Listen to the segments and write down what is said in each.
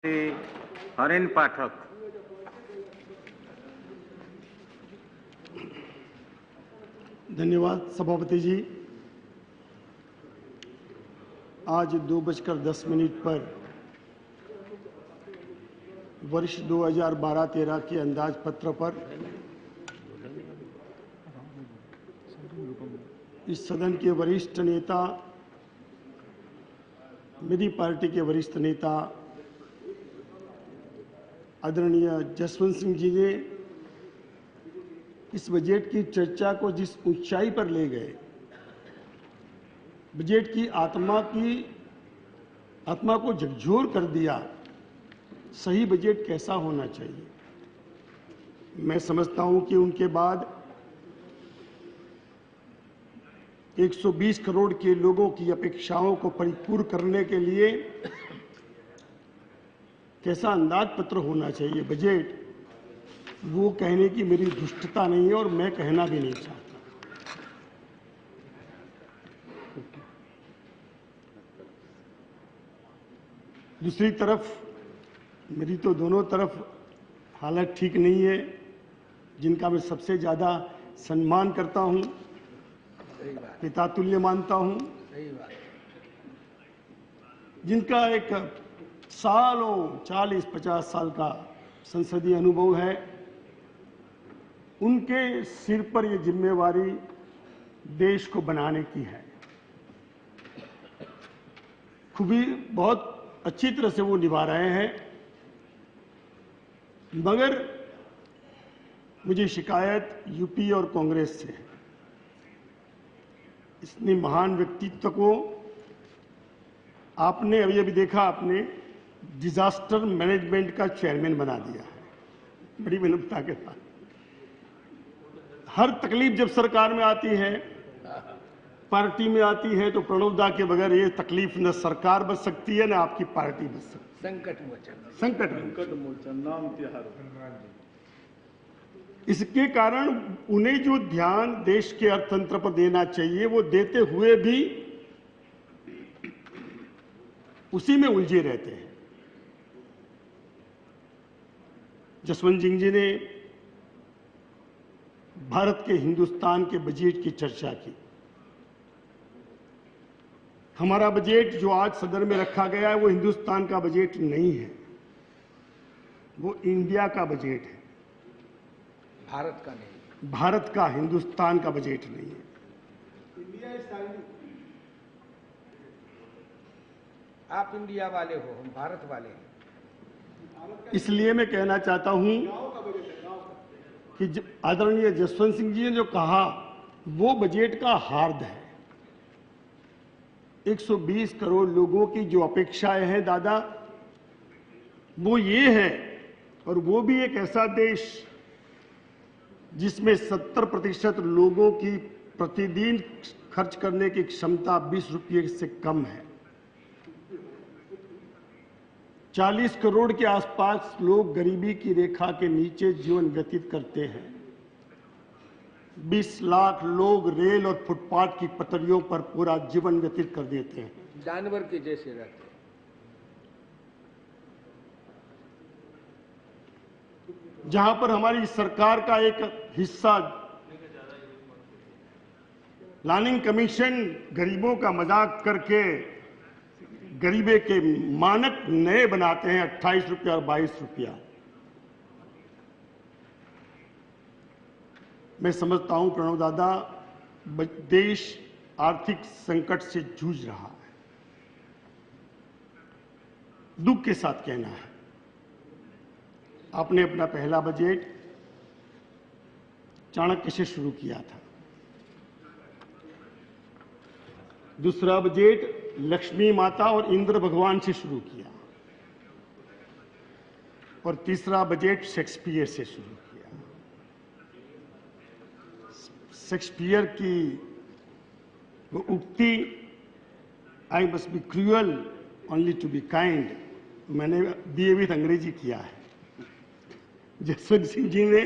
श्री हरेन पाठक। धन्यवाद सभापति जी। आज 2:10 पर वर्ष 2012-13 के अंदाजपत्र पर इस सदन के वरिष्ठ नेता, मेरी पार्टी के वरिष्ठ नेता आदरणीय जसवंत सिंह जी ने इस बजट की चर्चा को जिस ऊंचाई पर ले गए, बजट की आत्मा को झकझोर कर दिया। सही बजट कैसा होना चाहिए, मैं समझता हूं कि उनके बाद 120 करोड़ के लोगों की अपेक्षाओं को परिपूर्ण करने के लिए कैसा अंदाजपत्र होना चाहिए बजट, वो कहने की मेरी दुष्टता नहीं है और मैं कहना भी नहीं चाहता। दूसरी तरफ मेरी तो दोनों तरफ हालत ठीक नहीं है। जिनका मैं सबसे ज्यादा सम्मान करता हूं, पितातुल्य मानता हूं, जिनका एक सालों 40-50 साल का संसदीय अनुभव है, उनके सिर पर यह जिम्मेवारी देश को बनाने की है। खूबी बहुत अच्छी तरह से वो निभा रहे हैं, मगर मुझे शिकायत यूपी और कांग्रेस से है। इतने महान व्यक्तित्व को आपने अभी देखा, आपने डिजास्टर मैनेजमेंट का चेयरमैन बना दिया है बड़ी विनम्रता के साथ। हर तकलीफ जब सरकार में आती है, पार्टी में आती है, तो प्रणवदा के बगैर ये तकलीफ न सरकार बच सकती है, न आपकी पार्टी बच सकती है। संकट मोचन नाम तिहार। इसके कारण उन्हें जो ध्यान देश के अर्थतंत्र पर देना चाहिए, वो देते हुए भी उसी में उलझे रहते हैं। जसवंत सिंह जी ने भारत के हिंदुस्तान के बजट की चर्चा की। हमारा बजट जो आज सदन में रखा गया है, वो हिंदुस्तान का बजट नहीं है, वो इंडिया का बजट है, भारत का नहीं, भारत का, हिंदुस्तान का बजट नहीं है। India is tiny. आप इंडिया वाले हो, हम भारत वाले हैं। इसलिए मैं कहना चाहता हूं कि आदरणीय जसवंत सिंह जी ने जो कहा, वो बजट का हार्द है। 120 करोड़ लोगों की जो अपेक्षाएं हैं दादा, वो ये है, और वो भी एक ऐसा देश जिसमें 70% लोगों की प्रतिदिन खर्च करने की क्षमता 20 रुपये से कम है। 40 करोड़ के आसपास लोग गरीबी की रेखा के नीचे जीवन व्यतीत करते हैं। 20 लाख लोग रेल और फुटपाथ की पटरियों पर पूरा जीवन व्यतीत कर देते हैं, जानवर के जैसे रहते हैं। जहां पर हमारी सरकार का एक हिस्सा प्लानिंग कमीशन गरीबों का मजाक करके गरीबे के मानक नए बनाते हैं, 28 रुपया और 22 रुपया। मैं समझता हूं प्रणव दादा, देश आर्थिक संकट से जूझ रहा है। दुख के साथ कहना है, आपने अपना पहला बजट चाणक्य से शुरू किया था, दूसरा बजट लक्ष्मी माता और इंद्र भगवान से शुरू किया, और तीसरा बजट शेक्सपियर से शुरू किया। शेक्सपियर की वो उक्ति, I must be cruel only to be kind, मैंने बीए विद अंग्रेजी किया है। जसवंत सिंह जी ने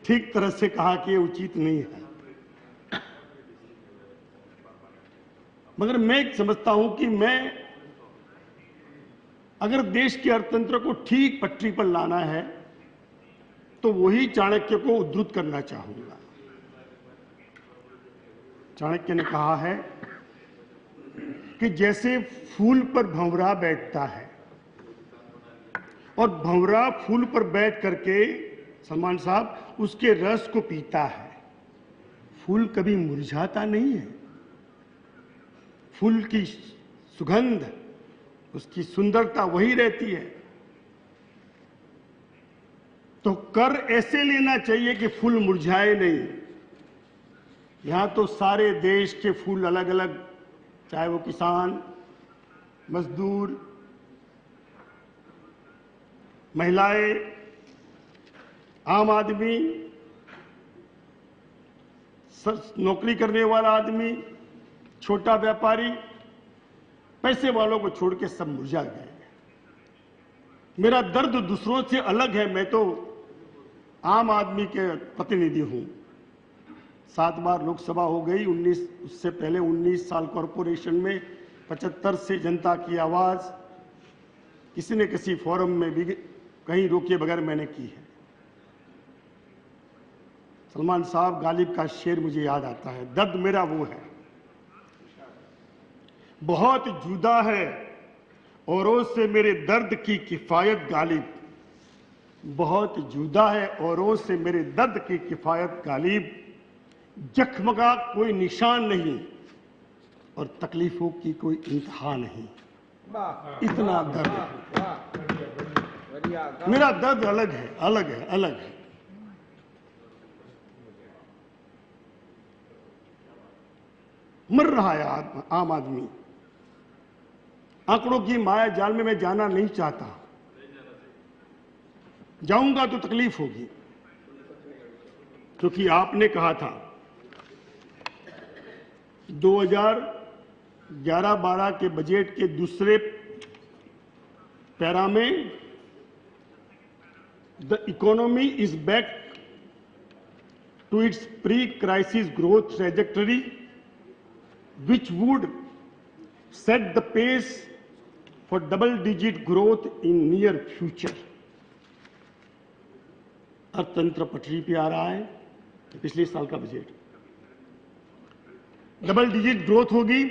ठीक तरह से कहा कि ये उचित नहीं है, मगर मैं समझता हूं कि मैं अगर देश के अर्थतंत्र को ठीक पटरी पर लाना है तो वही चाणक्य को उद्धृत करना चाहूंगा। चाणक्य ने कहा है कि जैसे फूल पर भंवरा बैठता है और भंवरा फूल पर बैठ करके सलमान साहब उसके रस को पीता है, फूल कभी मुरझाता नहीं है। फूल की सुगंध, उसकी सुंदरता वही रहती है। तो कर ऐसे लेना चाहिए कि फूल मुरझाए नहीं। यहां तो सारे देश के फूल अलग अलग, चाहे वो किसान, मजदूर, महिलाएं, आम आदमी, नौकरी करने वाला आदमी, छोटा व्यापारी, पैसे वालों को छोड़ के सब मुरझा गए। मेरा दर्द दूसरों से अलग है। मैं तो आम आदमी के प्रतिनिधि हूं। 7 बार लोकसभा हो गई, 19 उससे पहले 19 साल कॉरपोरेशन में, 75 से जनता की आवाज किसी न किसी फोरम में भी कहीं रोके बगैर मैंने की है। सलमान साहब, गालिब का शेर मुझे याद आता है, दर्द मेरा वो है, बहुत जुदा है औरों से मेरे दर्द की किफायत गालिब, बहुत जुदा है औरों से मेरे दर्द की किफायत गालिब, जख्म का कोई निशान नहीं और तकलीफों की कोई इंतहा नहीं। इतना दर्द है। मेरा दर्द अलग है, अलग है, अलग है। मर रहा है आम आदमी। आंकड़ों की माया जाल में मैं जाना नहीं चाहता, जाऊंगा तो तकलीफ होगी, क्योंकि आपने कहा था 2011-12 के बजट के दूसरे पैरा में the economy is back to its pre crisis growth trajectory which would set the pace for double-digit growth in near future। अर्थतंत्र पटरी पे आ रहा है। पिछले साल का बजट डबल डिजिट ग्रोथ होगी,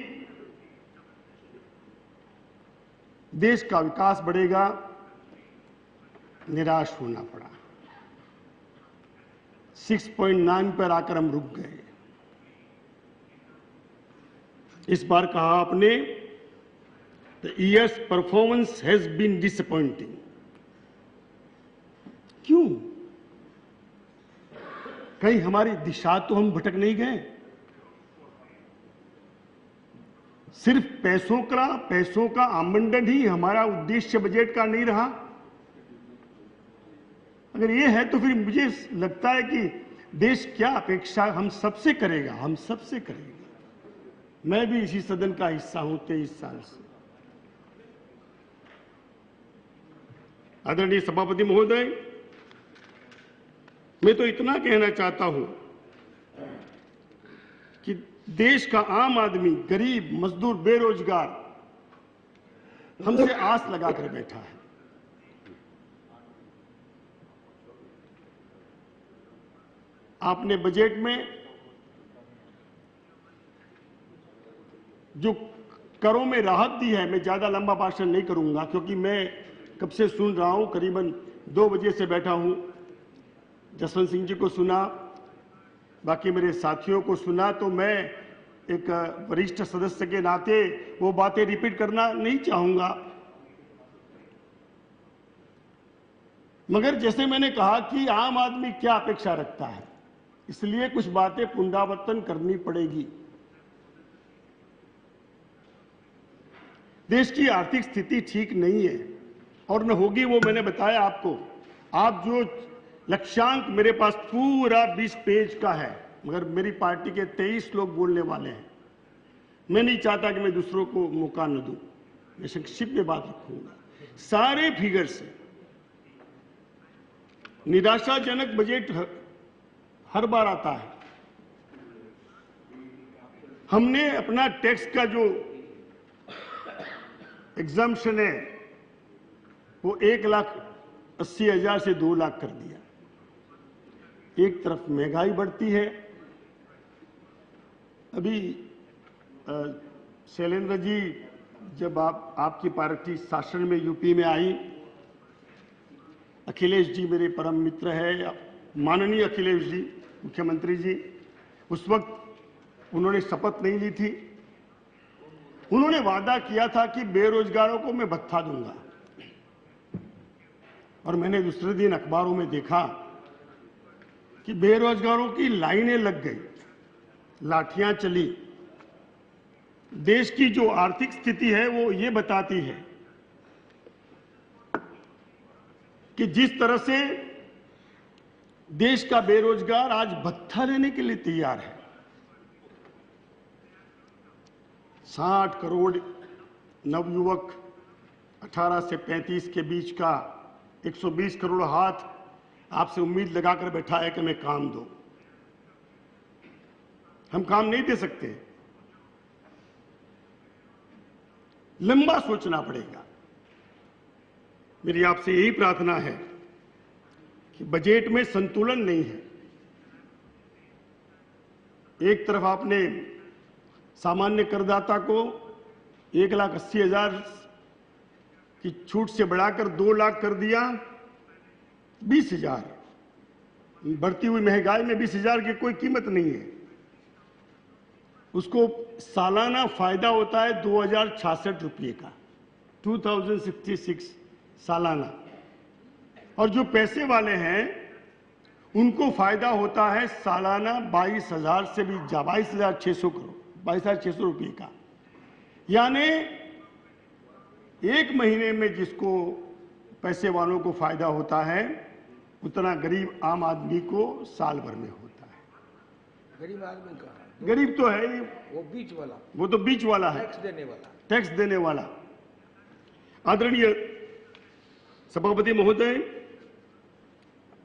देश का विकास बढ़ेगा। निराश होना पड़ा, 6.9 पर आकर हम रुक गए। इस बार कहा आपने the year's performance has been disappointing. क्यों? कहीं हमारी दिशा तो हम भटक नहीं गए? सिर्फ पैसों का आवंटन ही हमारा उद्देश्य बजट का नहीं रहा। अगर ये है तो फिर मुझे लगता है कि देश क्या अपेक्षा हम सबसे करेगा, हम सबसे करेगा। मैं भी इसी सदन का हिस्सा हूं 23 साल से। आदरणीय सभापति महोदय, मैं तो इतना कहना चाहता हूं कि देश का आम आदमी, गरीब, मजदूर, बेरोजगार हमसे आस लगाकर बैठा है। आपने बजट में जो करों में राहत दी है, मैं ज्यादा लंबा भाषण नहीं करूंगा क्योंकि मैं कब से सुन रहा हूं, करीबन 2 बजे से बैठा हूं। जसवंत सिंह जी को सुना, बाकी मेरे साथियों को सुना, तो मैं एक वरिष्ठ सदस्य के नाते वो बातें रिपीट करना नहीं चाहूंगा। मगर जैसे मैंने कहा कि आम आदमी क्या अपेक्षा रखता है, इसलिए कुछ बातें पुनरावर्तन करनी पड़ेगी। देश की आर्थिक स्थिति ठीक नहीं है और न होगी, वो मैंने बताया आपको। आप जो लक्ष्यांक, मेरे पास पूरा 20 पेज का है, मगर मेरी पार्टी के 23 लोग बोलने वाले हैं। मैं नहीं चाहता कि मैं दूसरों को मौका न दूं, मैं संक्षिप्त में बात रखूंगा। सारे फिगर से निराशाजनक बजट हर बार आता है। हमने अपना टैक्स का जो एग्जाम्पशन है वो 1,80,000 से 2 लाख कर दिया। एक तरफ महंगाई बढ़ती है। अभी शैलेंद्र जी, जब आपकी पार्टी शासन में यूपी में आई, अखिलेश जी मेरे परम मित्र है, माननीय अखिलेश जी मुख्यमंत्री जी, उस वक्त उन्होंने शपथ नहीं ली थी। उन्होंने वादा किया था कि बेरोजगारों को मैं भत्ता दूंगा, और मैंने दूसरे दिन अखबारों में देखा कि बेरोजगारों की लाइनें लग गई, लाठियां चली। देश की जो आर्थिक स्थिति है वो ये बताती है कि जिस तरह से देश का बेरोजगार आज भत्ता लेने के लिए तैयार है। 60 करोड़ नवयुवक 18 से 35 के बीच का 120 करोड़ हाथ आपसे उम्मीद लगाकर बैठा है कि हमें काम दो। हम काम नहीं दे सकते, लंबा सोचना पड़ेगा। मेरी आपसे यही प्रार्थना है कि बजट में संतुलन नहीं है। एक तरफ आपने सामान्य करदाता को 1,80,000 की छूट से बढ़ाकर 2 लाख कर दिया। 20,000, बढ़ती हुई महंगाई में 20,000 की कोई कीमत नहीं है। उसको सालाना फायदा होता है 2,066 रुपये का, 2066 सालाना। और जो पैसे वाले हैं उनको फायदा होता है सालाना 22,000 से भी 22,600 करोड़ 22,600 रुपये का। यानी एक महीने में जिसको पैसे वालों को फायदा होता है, उतना गरीब आम आदमी को साल भर में होता है। गरीब आदमी का गरीब तो है ही, वो बीच वाला, वो तो बीच वाला है, टैक्स देने वाला। आदरणीय सभापति महोदय,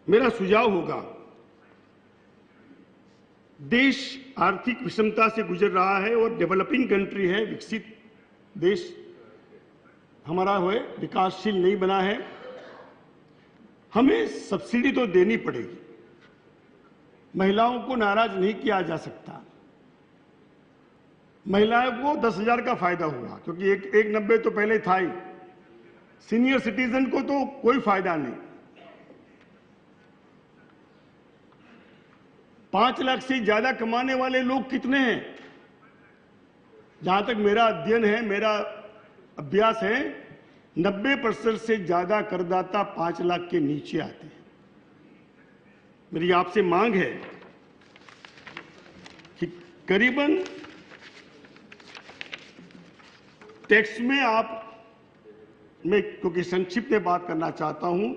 मेरा सुझाव होगा, देश आर्थिक विषमता से गुजर रहा है और डेवलपिंग कंट्री है, विकसित देश हमारा है, विकासशील नहीं बना है। हमें सब्सिडी तो देनी पड़ेगी, महिलाओं को नाराज नहीं किया जा सकता। महिलाओं को 10,000 का फायदा हुआ, क्योंकि 1,90 तो पहले था ही। सीनियर सिटीजन को तो कोई फायदा नहीं। 5 लाख से ज्यादा कमाने वाले लोग कितने हैं? जहां तक मेरा अध्ययन है, मेरा अभ्यास है, 90% से ज्यादा करदाता 5 लाख के नीचे आते हैं। मेरी आपसे मांग है कि करीबन टैक्स में मैं क्योंकि संक्षिप्त में बात करना चाहता हूं,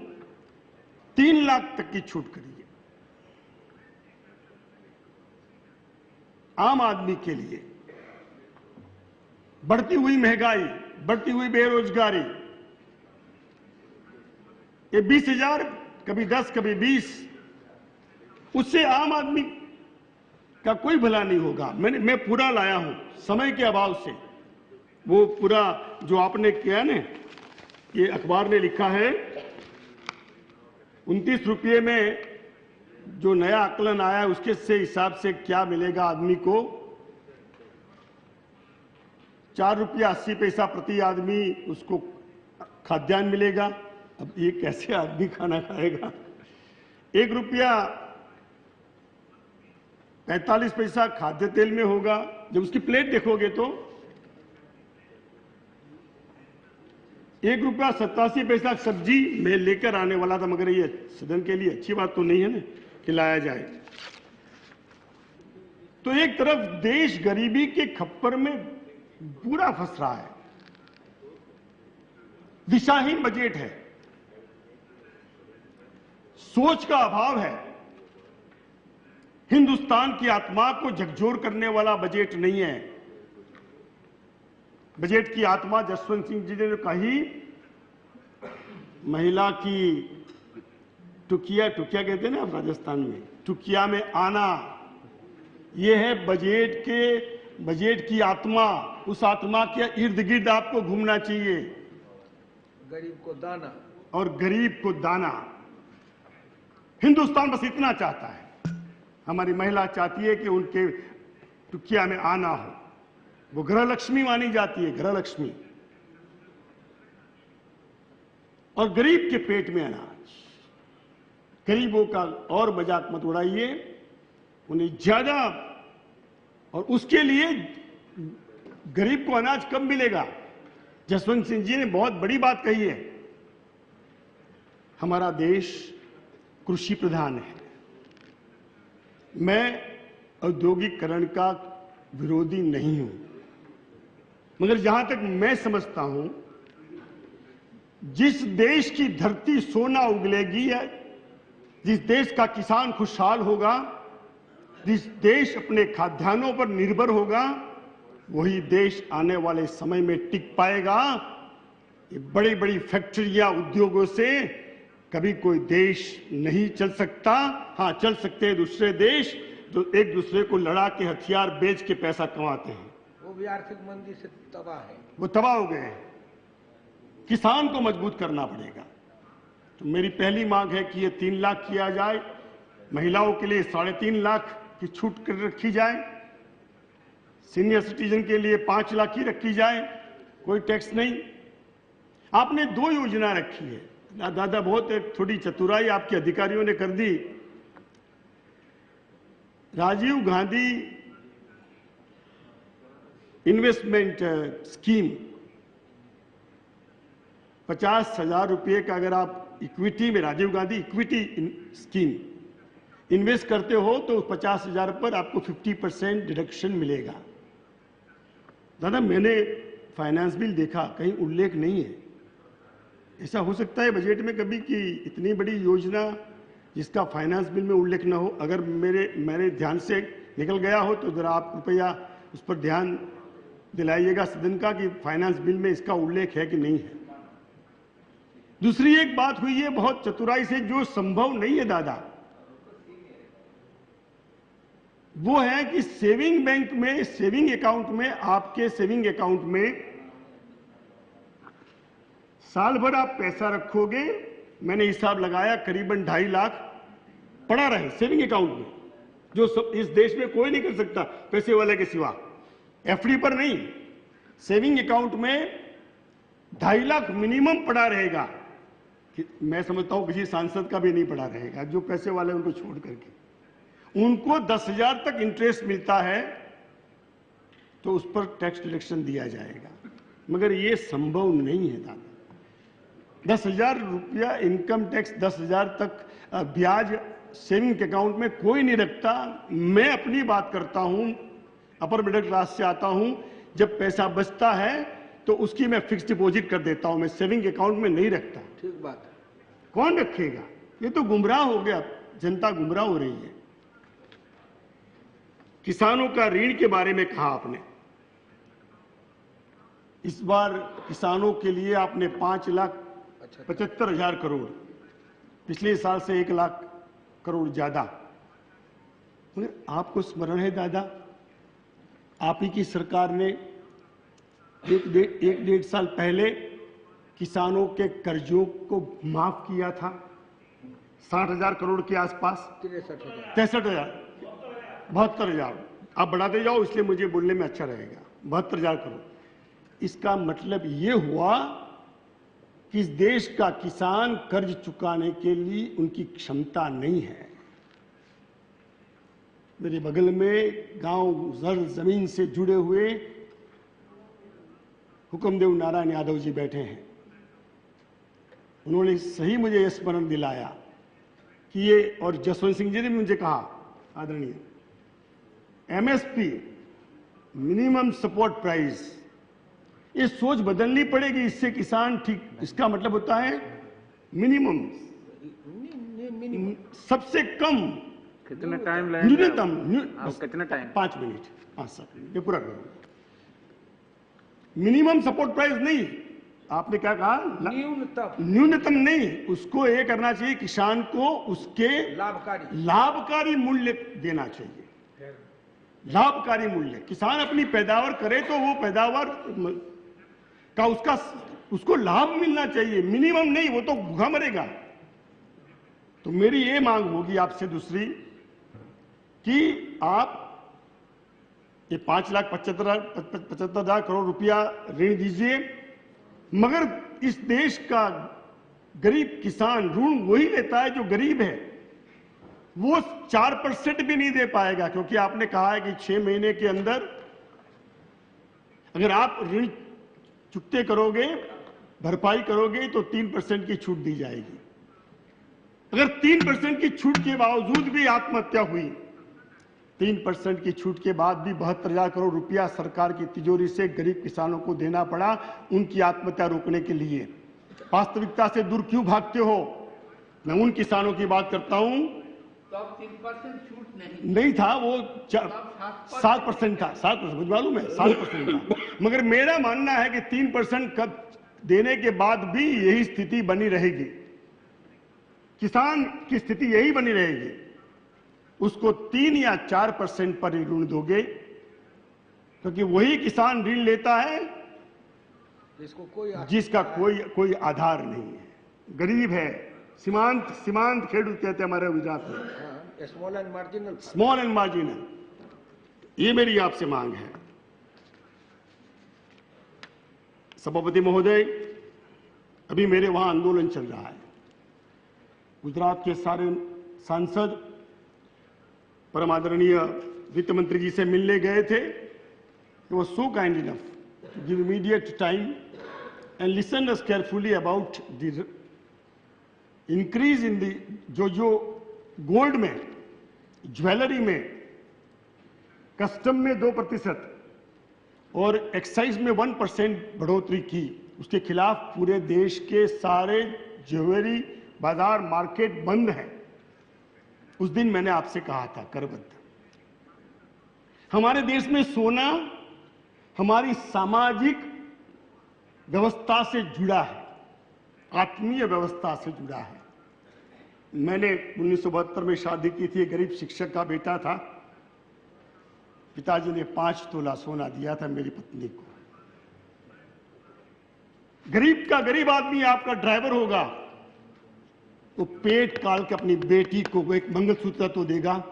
3 लाख तक की छूट करिए आम आदमी के लिए। बढ़ती हुई महंगाई, बढ़ती हुई बेरोजगारी, ये 20,000 कभी 10 कभी 20, उससे आम आदमी का कोई भला नहीं होगा। मैं पूरा लाया हूं, समय के अभाव से वो पूरा जो आपने किया ना, ये अखबार ने लिखा है 29 रुपये में जो नया आकलन आया है, उसके से हिसाब से क्या मिलेगा आदमी को, 4 रुपया 80 पैसा प्रति आदमी उसको खाद्यान्न मिलेगा। अब ये कैसे आदमी खाना खाएगा? 1 रुपया 45 पैसा खाद्य तेल में होगा। जब उसकी प्लेट देखोगे तो 1 रुपया 87 पैसा सब्जी में लेकर आने वाला था, मगर ये सदन के लिए अच्छी बात तो नहीं है ना कि लाया जाए। तो एक तरफ देश गरीबी के खप्पर में पूरा फंस रहा है, दिशाहीन बजट है, सोच का अभाव है, हिंदुस्तान की आत्मा को झकझोर करने वाला बजट नहीं है। बजट की आत्मा जसवंत सिंह जी ने कही, महिला की टुकिया कहते हैं ना आप राजस्थान में, टुकिया में आना, यह है बजट की आत्मा। उस आत्मा के इर्द गिर्द आपको घूमना चाहिए। गरीब को दाना, और गरीब को दाना। हिंदुस्तान बस इतना चाहता है। हमारी महिला चाहती है कि उनके टुकिया में आना हो, वो गृह लक्ष्मी मानी जाती है, गृह लक्ष्मी। और गरीब के पेट में अनाज। गरीबों का और मजाक मत उड़ाइए, उन्हें ज्यादा, और उसके लिए गरीब को अनाज कब मिलेगा? जसवंत सिंह जी ने बहुत बड़ी बात कही है। हमारा देश कृषि प्रधान है। मैं औद्योगिकरण का विरोधी नहीं हूं, मगर जहां तक मैं समझता हूं, जिस देश की धरती सोना उगलेगी, या जिस देश का किसान खुशहाल होगा, जिस देश अपने खाद्यान्नों पर निर्भर होगा, वही देश आने वाले समय में टिक पाएगा। ये बड़ी बड़ी फैक्ट्रियां, उद्योगों से कभी कोई देश नहीं चल सकता। हां, चल सकते हैं दूसरे देश जो एक दूसरे को लड़ा के हथियार बेच के पैसा कमाते हैं। वो भी आर्थिक मंदी से तबाह है। वो तबाह हो गए हैं। किसान को मजबूत करना पड़ेगा। तो मेरी पहली मांग है कि ये 3 लाख किया जाए। महिलाओं के लिए 3.5 लाख की छूट कर रखी जाए। सीनियर सिटीजन के लिए 5 लाख की रखी जाए, कोई टैक्स नहीं। आपने 2 योजना रखी है दादा, बहुत एक थोड़ी चतुराई आपके अधिकारियों ने कर दी। राजीव गांधी इन्वेस्टमेंट स्कीम, 50,000 रुपये का अगर आप इक्विटी में, Rajiv Gandhi equity scheme invest करते हो तो 50,000 पर आपको 50% डिडक्शन मिलेगा। दादा, मैंने फाइनेंस बिल देखा, कहीं उल्लेख नहीं है। ऐसा हो सकता है बजट में कभी कि इतनी बड़ी योजना जिसका फाइनेंस बिल में उल्लेख ना हो। अगर मेरे ध्यान से निकल गया हो तो जरा आप कृपया उस पर ध्यान दिलाइएगा सदन का कि फाइनेंस बिल में इसका उल्लेख है कि नहीं है। दूसरी एक बात हुई है बहुत चतुराई से, जो संभव नहीं है दादा, वो है कि सेविंग बैंक में, सेविंग अकाउंट में, आपके सेविंग अकाउंट में साल भर आप पैसा रखोगे। मैंने हिसाब लगाया, करीबन 2.5 लाख पड़ा रहे सेविंग अकाउंट में, जो इस देश में कोई नहीं कर सकता पैसे वाले के सिवा। एफडी पर नहीं, सेविंग अकाउंट में 2.5 लाख मिनिमम पड़ा रहेगा। मैं समझता हूं किसी सांसद का भी नहीं पड़ा रहेगा, जो पैसे वाले उनको छोड़ करके। उनको 10,000 तक इंटरेस्ट मिलता है तो उस पर टैक्स डिडक्शन दिया जाएगा, मगर ये संभव नहीं है दादा। 10,000 रुपया इनकम टैक्स, 10,000 तक ब्याज सेविंग अकाउंट में कोई नहीं रखता। मैं अपनी बात करता हूं, अपर मिडिल क्लास से आता हूं। जब पैसा बचता है तो उसकी मैं फिक्स डिपॉजिट कर देता हूं, मैं सेविंग अकाउंट में नहीं रखता। ठीक बात है। कौन रखेगा? ये तो गुमराह हो गया, जनता गुमराह हो रही है। किसानों का ऋण के बारे में कहा आपने, इस बार किसानों के लिए आपने 5,75,000 करोड़, पिछले साल से 1 लाख करोड़ ज्यादा। आपको स्मरण है दादा, आप ही की सरकार ने 1-1.5 साल पहले किसानों के कर्जों को माफ किया था, 60,000 करोड़ के आसपास, 63,000, 72,000। आप बढ़ाते जाओ, इसलिए मुझे बोलने में अच्छा रहेगा। 72,000 करोड़। इसका मतलब यह हुआ कि इस देश का किसान कर्ज चुकाने के लिए उनकी क्षमता नहीं है। मेरे बगल में गांव जर जमीन से जुड़े हुए हुक्मदेव नारायण यादव जी बैठे हैं। उन्होंने सही मुझे यह स्मरण दिलाया कि ये, और जसवंत सिंह जी ने मुझे कहा, आदरणीय, एमएसपी, मिनिमम सपोर्ट प्राइस, ये सोच बदलनी पड़ेगी। इससे किसान ठीक, इसका मतलब होता है मिनिमम, सबसे कम, कितना टाइम लगेगा? न्यूनतम, कितना टाइम? 5 मिनट, 5-7 मिनट, ये पूरा करूंगा। मिनिमम सपोर्ट प्राइस नहीं, आपने क्या कहा? न्यूनतम नहीं, उसको ये करना चाहिए, किसान को उसके लाभकारी मूल्य देना चाहिए। लाभकारी मूल्य, किसान अपनी पैदावार करे तो वो पैदावार का उसका उसको लाभ मिलना चाहिए, मिनिमम नहीं, वो तो भूखा मरेगा। तो मेरी ये मांग होगी आपसे दूसरी कि आप ये 5,75,000 करोड़ रुपया ऋण दीजिए, मगर इस देश का गरीब किसान ऋण वही लेता है जो गरीब है, वो 4% भी नहीं दे पाएगा, क्योंकि आपने कहा है कि 6 महीने के अंदर अगर आप ऋण चुकते करोगे, भरपाई करोगे, तो 3% की छूट दी जाएगी। अगर 3% की छूट के बावजूद भी आत्महत्या हुई, 3% की छूट के बाद भी 72,000 करोड़ रुपया सरकार की तिजोरी से गरीब किसानों को देना पड़ा उनकी आत्महत्या रोकने के लिए। वास्तविकता से दूर क्यों भागते हो? मैं उन किसानों की बात करता हूं। तो अब 3% छूट नहीं था, वो 7% था, 7% मुझे मालूम है, 7% था। मगर मेरा मानना है कि 3% कब देने के बाद भी यही स्थिति बनी रहेगी, किसान की स्थिति यही बनी रहेगी। उसको 3 या 4% पर ऋण दोगे, क्योंकि वही किसान ऋण लेता है जिसका कोई आधार नहीं है, गरीब है, सीमांत खेडूत कहते हैं हमारे गुजरात में, स्मॉल एंड मार्जिनल। ये मेरी आपसे मांग है। सभापति महोदय, अभी मेरे वहां आंदोलन चल रहा है। गुजरात के सारे सांसद परम आदरणीय वित्त मंत्री जी से मिलने गए थे। He was so kind enough to give immediate time and listen us carefully about the increase in the जो गोल्ड में, ज्वेलरी में, कस्टम में 2% और एक्साइज में 1% बढ़ोतरी की। उसके खिलाफ पूरे देश के सारे ज्वेलरी बाजार, मार्केट बंद है। उस दिन मैंने आपसे कहा था करबद्ध। हमारे देश में सोना हमारी सामाजिक व्यवस्था से जुड़ा है, आत्मीय व्यवस्था से जुड़ा है। मैंने 1972 में शादी की थी, गरीब शिक्षक का बेटा था। पिताजी ने 5 तोला सोना दिया था मेरी पत्नी को। गरीब का गरीब आदमी आपका ड्राइवर होगा तो पेट काल के अपनी बेटी को एक मंगलसूत्र तो देगा।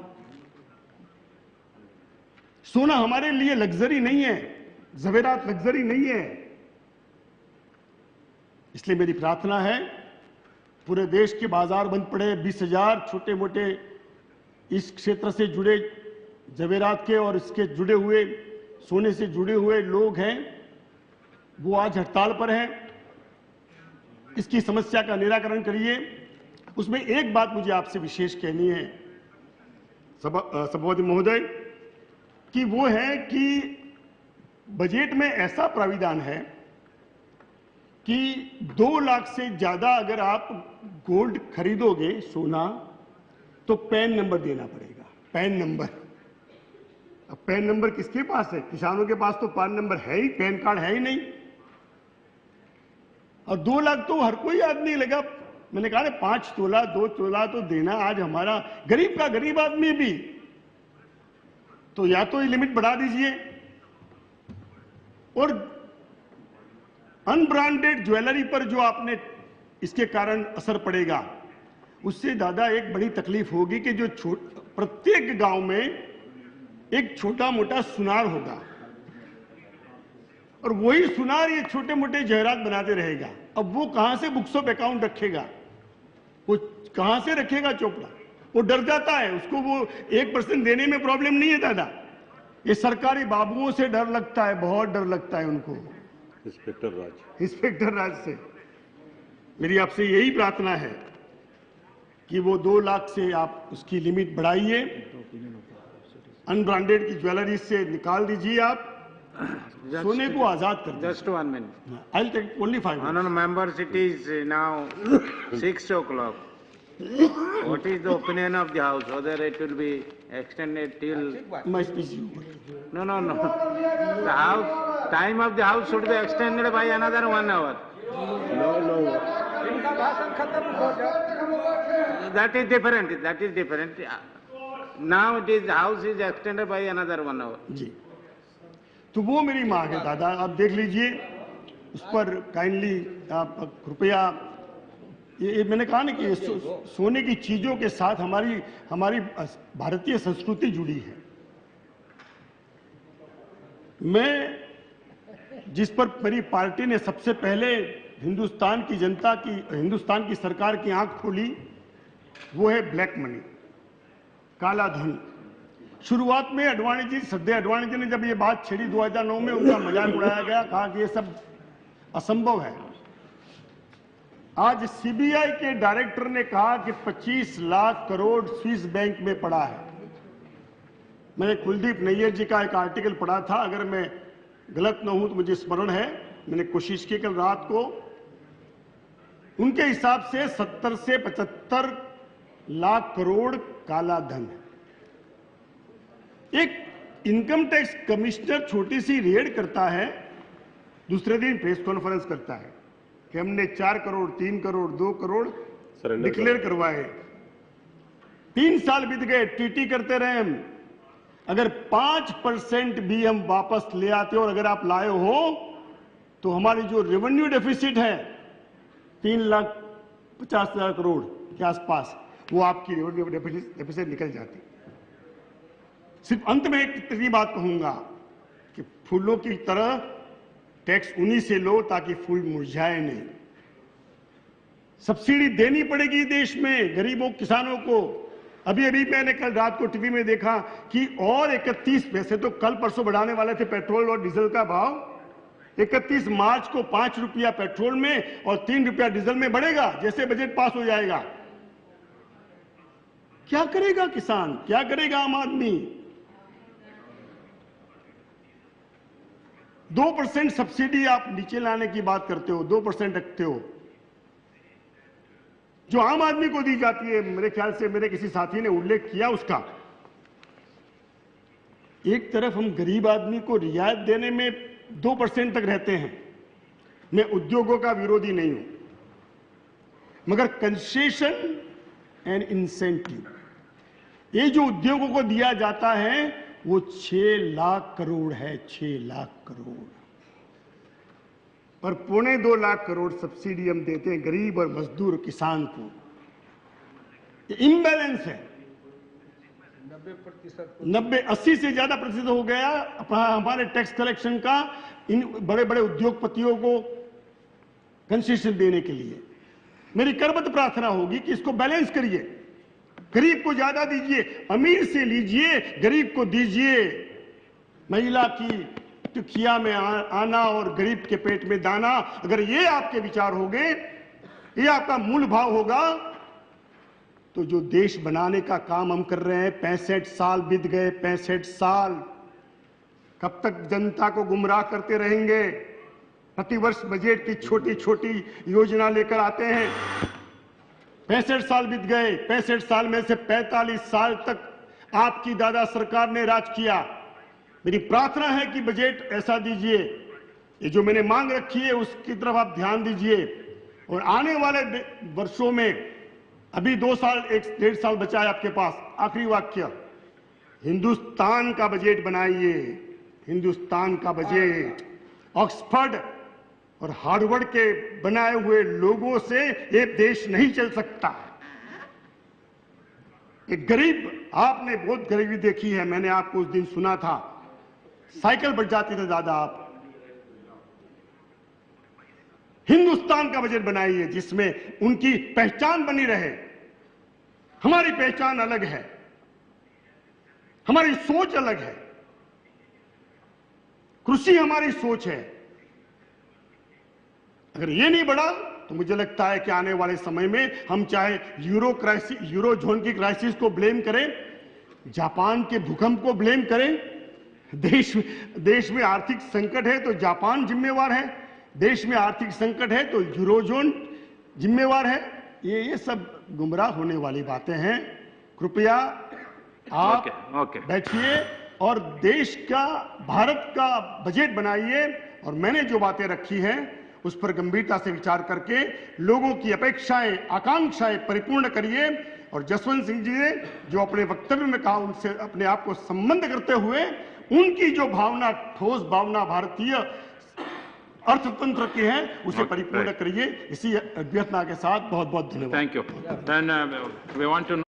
सोना हमारे लिए लग्जरी नहीं है, ज़ेवरात लग्जरी नहीं है। इसलिए मेरी प्रार्थना है, पूरे देश के बाजार बंद पड़े, 20,000 छोटे मोटे इस क्षेत्र से जुड़े ज़ेवरात के और इसके जुड़े हुए सोने से जुड़े हुए लोग हैं, वो आज हड़ताल पर हैं। इसकी समस्या का निराकरण करिए। उसमें एक बात मुझे आपसे विशेष कहनी है सभापति महोदय, कि वो है कि बजट में ऐसा प्राविधान है कि 2 लाख से ज्यादा अगर आप गोल्ड खरीदोगे, सोना, तो पैन नंबर देना पड़ेगा। Pan number. अब पैन नंबर किसके पास है? किसानों के पास तो पैन नंबर है ही, पैन कार्ड है ही नहीं। और 2 लाख तो हर कोई आदमी लगा। मैंने कहा 5 तोला 2 तोला तो देना आज हमारा गरीब का गरीब आदमी भी, तो या तो ये लिमिट बढ़ा दीजिए, और अनब्रांडेड ज्वेलरी पर जो आपने इसके कारण असर पड़ेगा, उससे दादा एक बड़ी तकलीफ होगी कि जो प्रत्येक गांव में एक छोटा मोटा सुनार होगा और वही सुनार ये छोटे मोटे जहरात बनाते रहेगा। अब वो कहां से बुक्स ऑफ अकाउंट रखेगा? वो कहां से रखेगा चोपड़ा? वो डर जाता है। उसको वो 1% देने में प्रॉब्लम नहीं है दादा, ये सरकारी बाबुओं से डर लगता है, बहुत डर लगता है उनको, इंस्पेक्टर राज से। मेरी आपसे यही प्रार्थना है कि वो 2 लाख से आप उसकी लिमिट बढ़ाइए, अनब्रांडेड की ज्वेलरी से निकाल दीजिए, आप सोने को आजाद कर दीजिए। Just 1 minute. I'll take only 5 minutes. No, members, it is now 6 o'clock. What is the opinion of the House? Whether it will be extended till... My speech is over. No. The House, time of the House should be extended by another 1 hour. इनका भाषण खत्म हो जाए। That is different. Now it is, House is extended by another 1 hour. जी, तो वो मेरी मांग है दादा। आप देख लीजिए, उस पर काइंडली आप कृपया, ये मैंने कहा ना कि ये सोने की चीजों के साथ हमारी हमारी भारतीय संस्कृति जुड़ी है। मैं जिस पर मेरी पार्टी ने सबसे पहले हिंदुस्तान की जनता की, हिंदुस्तान की सरकार की आंख खोली, वो है ब्लैक मनी, काला धन। शुरुआत में अडवाणी जी, श्रद्धेय अडवाणी जी ने जब ये बात छेड़ी 2009 में, उनका मजाक उड़ाया गया, कहा कि ये सब असंभव है। आज सीबीआई के डायरेक्टर ने कहा कि 25 लाख करोड़ स्विस बैंक में पड़ा है। मैंने कुलदीप नैयर जी का एक आर्टिकल पढ़ा था, अगर मैं गलत न हूं तो मुझे स्मरण है, मैंने कोशिश की कल रात को, उनके हिसाब से 70 से 75 लाख करोड़ काला धन है। एक इनकम टैक्स कमिश्नर छोटी सी रेड करता है, दूसरे दिन प्रेस कॉन्फ्रेंस करता है कि हमने 4 करोड़, 3 करोड़, 2 करोड़ डिक्लेयर करवाए। 3 साल बीत गए, टीटी करते रहे हम। अगर 5% भी हम वापस ले आते हो, और अगर आप लाए हो, तो हमारी जो रेवेन्यू डेफिसिट है 3,50,000 करोड़ के आसपास, वो आपकी रेवेन्यू डेफिसिट निकल जाती। सिर्फ अंत में एक इतनी बात कहूंगा कि फूलों की तरह टैक्स उन्हीं से लो ताकि फूल मुरझाए नहीं। सब्सिडी देनी पड़ेगी देश में गरीबों किसानों को। अभी अभी मैंने कल रात को टीवी में देखा कि और 31 पैसे, तो कल परसों बढ़ाने वाले थे पेट्रोल और डीजल का भाव, 31 मार्च को 5 रुपया पेट्रोल में और 3 रुपया डीजल में बढ़ेगा जैसे बजट पास हो जाएगा। क्या करेगा किसान, क्या करेगा आम आदमी? 2% सब्सिडी आप नीचे लाने की बात करते हो, 2% रखते हो, जो आम आदमी को दी जाती है। मेरे ख्याल से मेरे किसी साथी ने उल्लेख किया उसका। एक तरफ हम गरीब आदमी को रियायत देने में 2% तक रहते हैं। मैं उद्योगों का विरोधी नहीं हूं, मगर कंसेशन एंड इंसेंटिव, ये जो उद्योगों को दिया जाता है वो 6 लाख करोड़ है, 6 लाख करोड़, और 2.25 लाख करोड़ सब्सिडी हम देते हैं गरीब और मजदूर किसान को। ये इम्बैलेंस है। 90-80 से ज्यादा प्रतिशत हो गया हमारे टैक्स कलेक्शन का इन बड़े बड़े उद्योगपतियों को कंसेशन देने के लिए। मेरी करबद्ध प्रार्थना होगी कि इसको बैलेंस करिए, गरीब को ज्यादा दीजिए, अमीर से लीजिए, गरीब को दीजिए। महिला की टिकिया में आना और गरीब के पेट में दाना, अगर ये आपके विचार होंगे, ये आपका मूल भाव होगा, तो जो देश बनाने का काम हम कर रहे हैं, 65 साल बीत गए, 65 साल, कब तक जनता को गुमराह करते रहेंगे? प्रतिवर्ष बजट की छोटी छोटी योजना लेकर आते हैं। 65 साल बीत गए, 65 साल में से 45 साल तक आपकी दादा सरकार ने राज किया। मेरी प्रार्थना है कि बजट ऐसा दीजिए, ये जो मैंने मांग रखी है उसकी तरफ आप ध्यान दीजिए, और आने वाले वर्षों में, अभी 2 साल 1-1.5 साल बचा है आपके पास, आखिरी वाक्य, हिंदुस्तान का बजट बनाइए, हिंदुस्तान का बजट। ऑक्सफोर्ड और हार्वर्ड के बनाए हुए लोगों से ये देश नहीं चल सकता। एक गरीब, आपने बहुत गरीबी देखी है, मैंने आपको उस दिन सुना था, साइकिल बढ़ जाती थे दादा आप। हिंदुस्तान का बजट बनाइए जिसमें उनकी पहचान बनी रहे। हमारी पहचान अलग है, हमारी सोच अलग है, कृषि हमारी सोच है। अगर ये नहीं बढ़ा तो मुझे लगता है कि आने वाले समय में हम चाहे यूरो जोन की क्राइसिस को ब्लेम करें, जापान के भूकंप को ब्लेम करें, देश में आर्थिक संकट है तो जापान जिम्मेवार है, देश में आर्थिक संकट है तो यूरोजोन जिम्मेवार है। ये सब गुमराह होने वाली बातें हैं। कृपया आप बैठिए और देश का, भारत का बजट बनाइए, और मैंने जो बातें रखी हैं उस पर गंभीरता से विचार करके लोगों की अपेक्षाएं, आकांक्षाएं परिपूर्ण करिए। और जसवंत सिंह जी ने जो अपने वक्तव्य में कहा, उनसे अपने आप को संबंध करते हुए उनकी जो भावना, ठोस भावना भारतीय अर्थतंत्र की है उसे परिपूर्ण right. करिए। इसी अभ्यर्थना के साथ बहुत बहुत धन्यवाद। Thank you. Then we want to